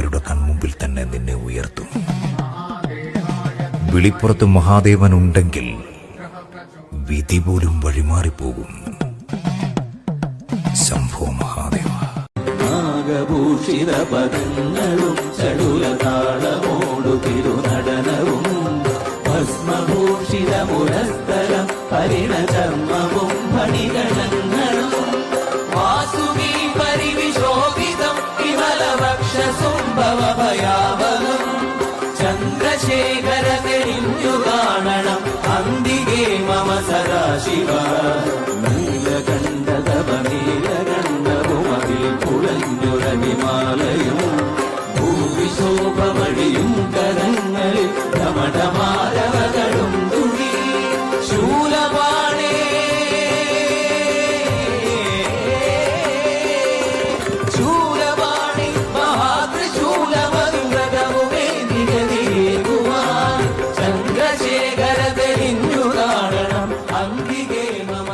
അവരുടെ കൺമുമ്പിൽ തന്നെ നിന്നെ ഉയർത്തും. വിളിപ്പുറത്ത് മഹാദേവൻ ഉണ്ടെങ്കിൽ വിധി പോലും വഴിമാറിപ്പോകും. ശംഭോ മഹാദേവ. നാഗഭൂഷിത പദങ്ങളും ചടുലതാളമോടു തിരുനടനവും ഭസ്മഭൂഷിത മുരസ്തരം പരിണചർമ്മവും ഫണിഗണങ്ങളും വാസുകി പരിവിശോഭിതം വിമലവക്ഷസുംഭവഭയാവനം ചന്ദ്രശേഖര തെളിഞ്ഞു കാണണം അന്തികേ മമ സദാശിവ. നീലകണ്ഠതപനീലകണ്ഠവുമതിൽ കുളഞ്ഞുരവിമാലയും ഭൂവിശോഭമണിയും കരങ്ങളിൽ ധമഠമാരവകളും തുണി ശൂലപാണേ ശൂലപാണി മഹാത്രിശൂലമന്ത്രകവുമേ നിഗതിയേകുവാൻ ചന്ദ്രശേഖര തെളിഞ്ഞു കാണണം അന്തികേ മമ